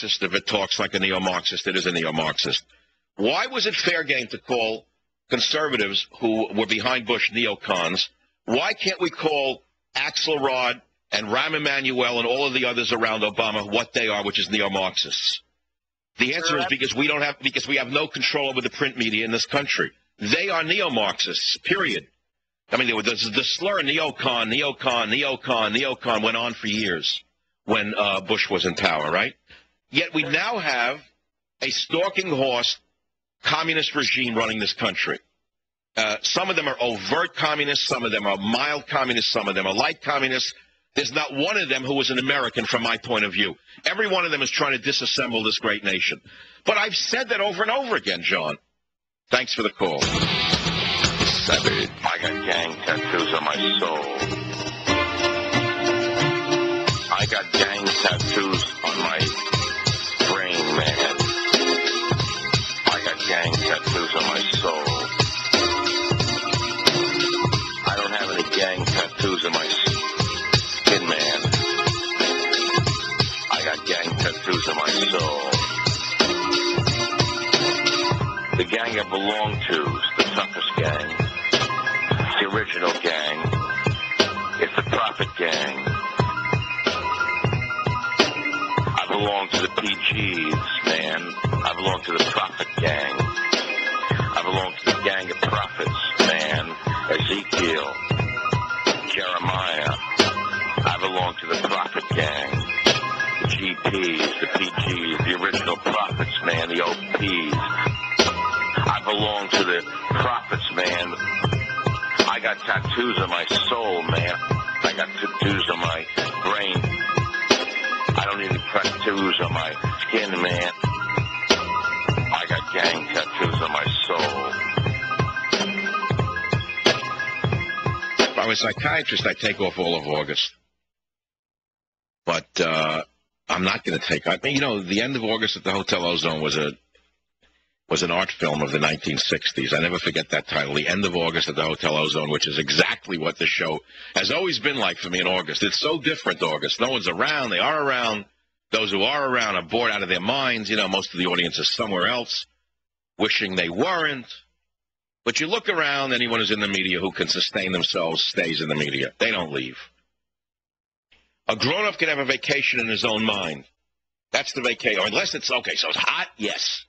neo-Marxist. If it talks like a neo-Marxist, it is a neo-Marxist. Why was it fair game to call conservatives who were behind Bush neocons? Why can't we call Axelrod and Rahm Emanuel and all of the others around Obama what they are, which is neo-Marxists? The answer is because we have no control over the print media in this country. They are neo-Marxists, period. I mean, the slur neocon went on for years when Bush was in power, right? Yet we now have a stalking horse communist regime running this country. Some of them are overt communists, some of them are mild communists, some of them are light communists. There's not one of them who is an American from my point of view. Every one of them is trying to disassemble this great nation. But I've said that over and over again, John. Thanks for the call. I got gang tattoos on my soul. I got gang tattoos on my brain, man. I got gang tattoos on my soul. I don't have any gang tattoos on my skin, man. I got gang tattoos on my soul. The gang I belong to is the toughest gang. It's the original gang. It's the Prophet gang. I belong to the PGs, man. I belong to the Prophet gang. I belong to the gang of prophets, man. Ezekiel, Jeremiah. I belong to the Prophet gang. The GPs, the PGs, the original prophets, man, the OPs. I belong to the prophets, man. I got tattoos on my soul, man. I got tattoos on my brain. I don't need any tattoos on my skin, man. I got gang tattoos on my soul. If I was a psychiatrist, I'd take off all of August. But I'm not going to take. I mean, you know, the end of August at the Hotel Ozone was an art film of the 1960s. I never forget that title, The End of August at the Hotel Ozone, which is exactly what the show has always been like for me in August. It's so different, August. No one's around. They are around. Those who are around are bored out of their minds. You know, most of the audience is somewhere else, wishing they weren't. But you look around, anyone who's in the media who can sustain themselves stays in the media. They don't leave. A grown-up can have a vacation in his own mind. That's the vacation. Unless it's, okay, so it's hot? Yes.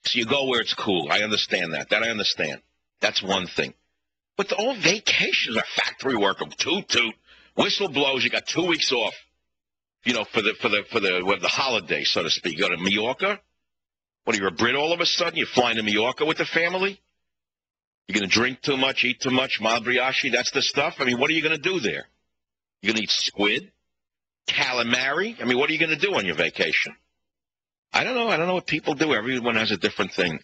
So you go where it's cool. I understand that. That I understand. That's one thing. But all vacations are factory work. Toot, whistle blows. You got 2 weeks off. You know, for the holiday, so to speak. You go to Mallorca. What are you, a Brit all of a sudden? You're flying to Mallorca with the family? You're going to drink too much, eat too much, malbriashi, that's the stuff? I mean, what are you going to do there? You're going to eat squid? Calamari? I mean, what are you going to do on your vacation? I don't know. I don't know what people do. Everyone has a different thing.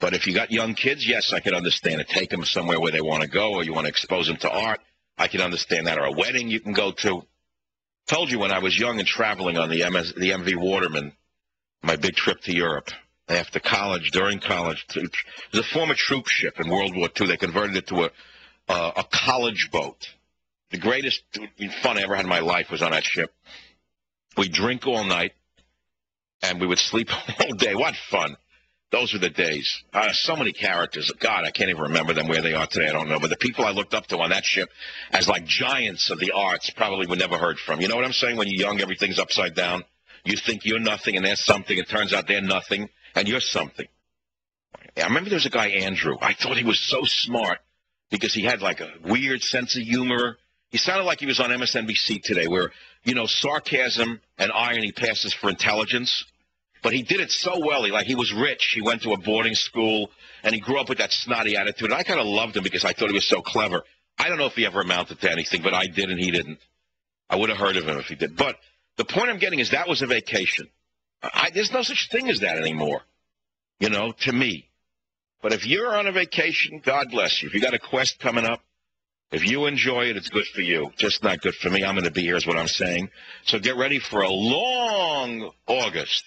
But if you got young kids, yes, I can understand it. Take them somewhere where they want to go, or you want to expose them to art. I can understand that. Or a wedding you can go to. Told you when I was young and traveling on the MV Waterman, my big trip to Europe. After college, during college, it was a former troop ship in World War II. They converted it to a college boat. The greatest fun I ever had in my life was on that ship. We'd drink all night, and we would sleep all day. What fun. Those were the days. So many characters. God, I can't even remember them where they are today. I don't know. But the people I looked up to on that ship as like giants of the arts probably were never heard from. You know what I'm saying? When you're young, everything's upside down. You think you're nothing, and they're something. It turns out they're nothing, and you're something. I remember there was a guy, Andrew. I thought he was so smart because he had like a weird sense of humor. He sounded like he was on MSNBC today where, you know, sarcasm and irony passes for intelligence. But he did it so well. He was rich. He went to a boarding school, and he grew up with that snotty attitude. And I kind of loved him because I thought he was so clever. I don't know if he ever amounted to anything, but I did and he didn't. I would have heard of him if he did. But the point I'm getting is that was a vacation. There's no such thing as that anymore, you know, to me. But if you're on a vacation, God bless you. If you got a quest coming up, if you enjoy it, it's good for you. Just not good for me. I'm going to be here is what I'm saying. So get ready for a long August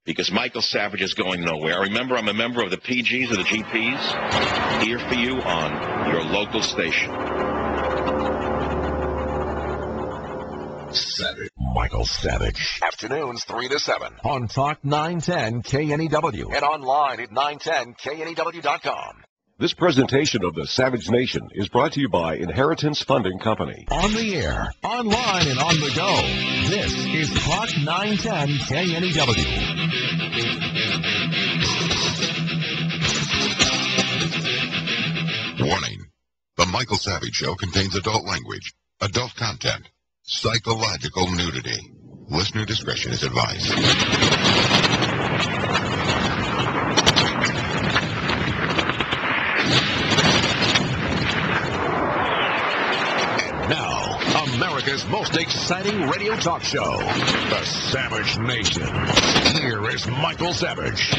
because Michael Savage is going nowhere. Remember, I'm a member of the PGs or the GPs here for you on your local station. Savage. Michael Savage. Afternoons 3 to 7. On Talk 910 KNEW. And online at 910knew.com. This presentation of the Savage Nation is brought to you by Inheritance Funding Company. On the air, online, and on the go. This is Talk 910 KNEW. Warning. The Michael Savage Show contains adult language, adult content, psychological nudity. Listener discretion is advised. And now, America's most exciting radio talk show, The Savage Nation. Here is Michael Savage.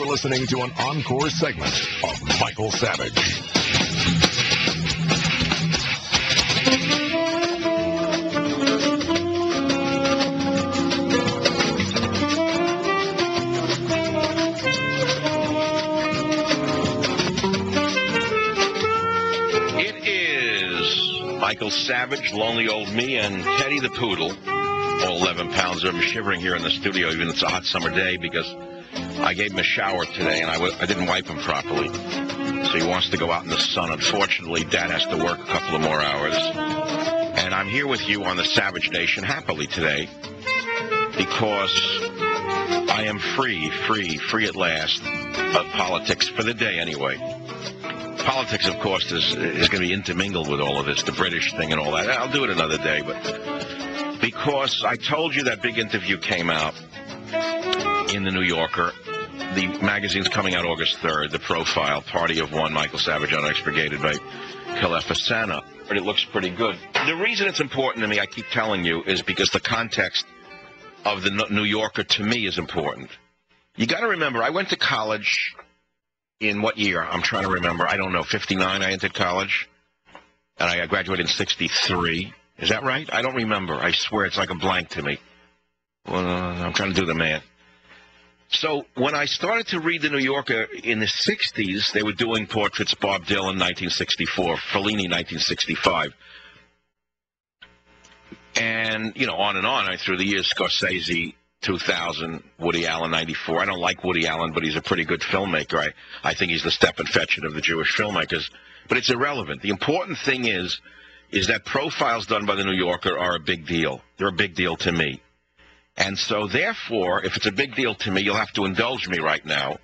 Listening to an encore segment of Michael Savage. It is Michael Savage, Lonely Old Me, and Teddy the Poodle. All 11 pounds of him shivering here in the studio, even though it's a hot summer day, because I gave him a shower today, and I didn't wipe him properly. So he wants to go out in the sun. Unfortunately, Dad has to work a couple of more hours. And I'm here with you on the Savage Nation happily today because I am free at last of politics, for the day anyway. Politics, of course, is going to be intermingled with all of this, the British thing and all that. I'll do it another day, but because I told you that big interview came out in the New Yorker. The magazine's coming out August 3rd, the profile, Party of One, Michael Savage unexpurgated by Kalefasana. But it looks pretty good. The reason it's important to me, I keep telling you, is because the context of the New Yorker, to me, is important. You got to remember, I went to college in what year? I'm trying to remember. I don't know, 59 I entered college, and I graduated in 63. Is that right? I don't remember. I swear it's like a blank to me. Well, I'm trying to do the math. So when I started to read the New Yorker in the 60s, they were doing portraits, Bob Dylan, 1964, Fellini, 1965. And, you know, on and on, through the years, Scorsese, 2000, Woody Allen, 94. I don't like Woody Allen, but he's a pretty good filmmaker. I think he's the Stephen Fetchit of the Jewish filmmakers. But it's irrelevant. The important thing is that profiles done by the New Yorker are a big deal. They're a big deal to me. And so, therefore, if it's a big deal to me, you'll have to indulge me right now,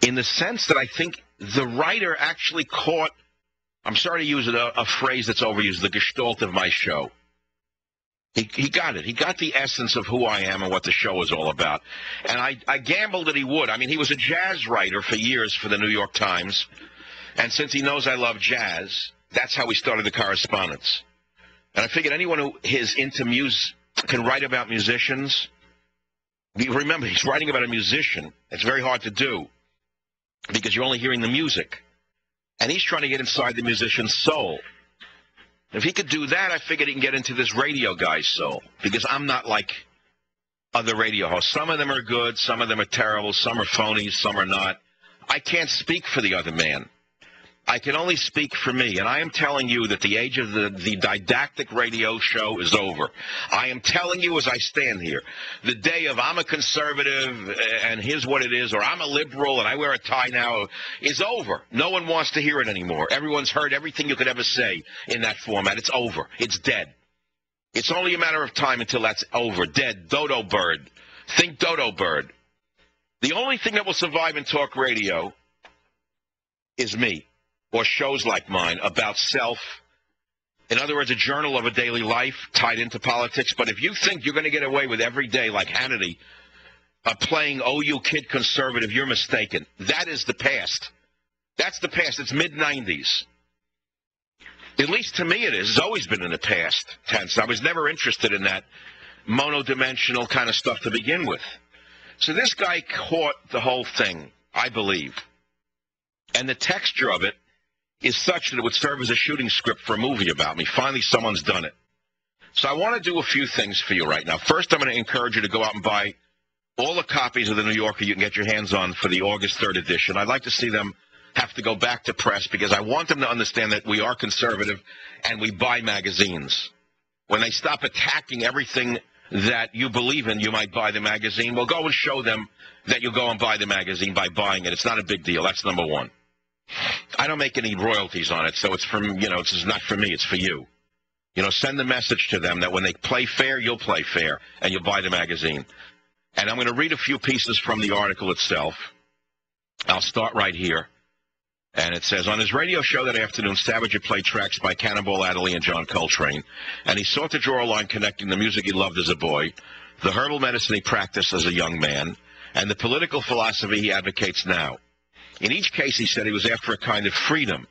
in the sense that I think the writer actually caught, I'm sorry to use a phrase that's overused, the gestalt of my show. He got it. He got the essence of who I am and what the show is all about. And I gambled that he would. I mean, he was a jazz writer for years for the New York Times. And since he knows I love jazz, that's how we started the correspondence. And I figured anyone who is into music can write about musicians. Remember, he's writing about a musician. It's very hard to do because you're only hearing the music. And he's trying to get inside the musician's soul. If he could do that, I figured he can get into this radio guy's soul, because I'm not like other radio hosts. Some of them are good, some of them are terrible, some are phonies, some are not. I can't speak for the other man. I can only speak for me, and I am telling you that the age of the didactic radio show is over. I am telling you as I stand here, the day of I'm a conservative and here's what it is, or I'm a liberal and I wear a tie now, is over. No one wants to hear it anymore. Everyone's heard everything you could ever say in that format. It's over. It's dead. It's only a matter of time until that's over. Dead. Dodo bird. Think dodo bird. The only thing that will survive in talk radio is me. Or shows like mine about self. In other words, a journal of a daily life tied into politics. But if you think you're going to get away with every day, like Hannity, playing, oh, you kid conservative, you're mistaken. That is the past. That's the past. It's mid-90s. At least to me it is. It's always been in the past tense. I was never interested in that monodimensional kind of stuff to begin with. So this guy caught the whole thing, I believe. And the texture of it is such that it would serve as a shooting script for a movie about me. Finally, someone's done it. So I want to do a few things for you right now. First, I'm going to encourage you to go out and buy all the copies of the New Yorker you can get your hands on for the August 3rd edition. I'd like to see them have to go back to press because I want them to understand that we are conservative and we buy magazines. When they stop attacking everything that you believe in, you might buy the magazine. Well, go and show them that you'll go and buy the magazine by buying it. It's not a big deal. That's number one. I don't make any royalties on it, so it's from, it's not for me, it's for you. Send the message to them that when they play fair, you'll play fair, and you'll buy the magazine. And I'm going to read a few pieces from the article itself. I'll start right here. And it says, on his radio show that afternoon, Savage had played tracks by Cannonball Adderley and John Coltrane, and he sought to draw a line connecting the music he loved as a boy, the herbal medicine he practiced as a young man, and the political philosophy he advocates now. In each case, he said he was after a kind of freedom,